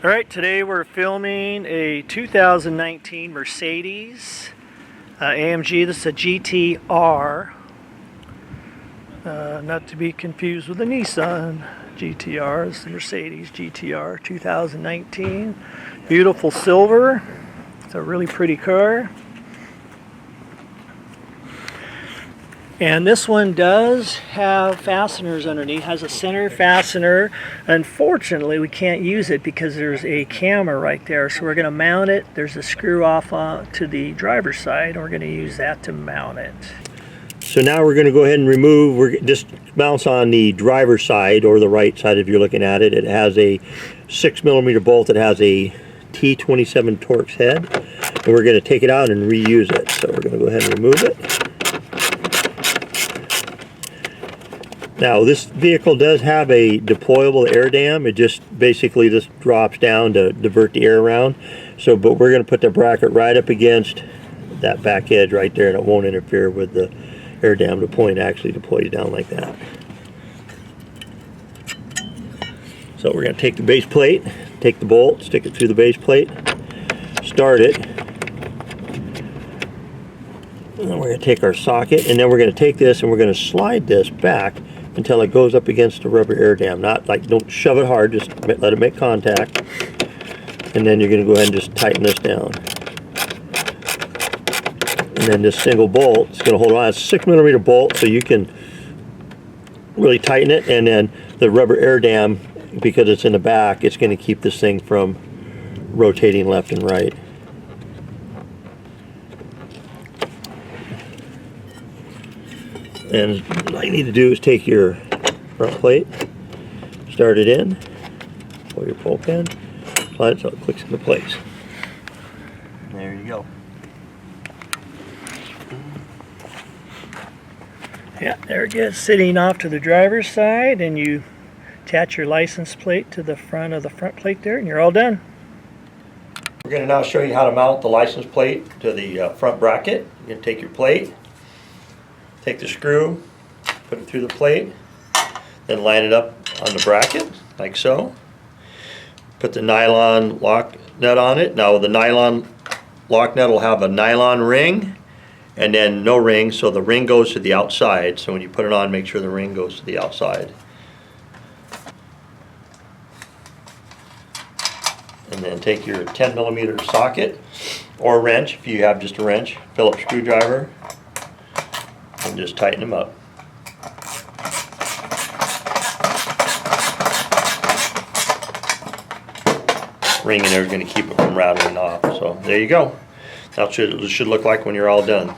Alright, today we're filming a 2019 Mercedes AMG. This is a GT-R. Not to be confused with the Nissan GT-R. It's the Mercedes GT-R 2019. Beautiful silver. It's a really pretty car. And this one does have fasteners underneath. It has a center fastener. Unfortunately, we can't use it because there's a camera right there. So we're going to mount it. There's a screw off to the driver's side, and we're going to use that to mount it. So now we're going to go ahead and remove, just mounts on the driver's side, or the right side if you're looking at it. It has a 6mm bolt that has a T27 Torx head. And we're going to take it out and reuse it. So we're going to go ahead and remove it. Now this vehicle does have a deployable air dam. It just basically just drops down to divert the air around. So, but we're going to put the bracket right up against that back edge right there, and it won't interfere with the air dam. The point actually deploys down like that. So we're going to take the base plate, take the bolt, stick it through the base plate, start it, and then we're going to take our socket, and then we're going to take this and we're going to slide this back until it goes up against the rubber air dam. Not like, don't shove it hard, just let it make contact. And then you're going to go ahead and just tighten this down. And then this single bolt is going to hold on. It's a 6mm bolt, so you can really tighten it. And then the rubber air dam, because it's in the back, it's going to keep this thing from rotating left and right. And all you need to do is take your front plate, start it in, pull your pull pin, slide it so it clicks into place. There you go. Yeah, there it gets sitting off to the driver's side, and you attach your license plate to the front of the front plate there, and you're all done. We're going to now show you how to mount the license plate to the front bracket. You're going to take your plate, take the screw, put it through the plate, then line it up on the bracket, like so. Put the nylon lock nut on it. Now the nylon lock nut will have a nylon ring, and then no ring, so the ring goes to the outside. So when you put it on, make sure the ring goes to the outside. And then take your 10mm socket, or wrench, if you have just a wrench, Phillips screwdriver, and just tighten them up. Ring in there is going to keep it from rattling off. So there you go. That's what it should look like when you're all done.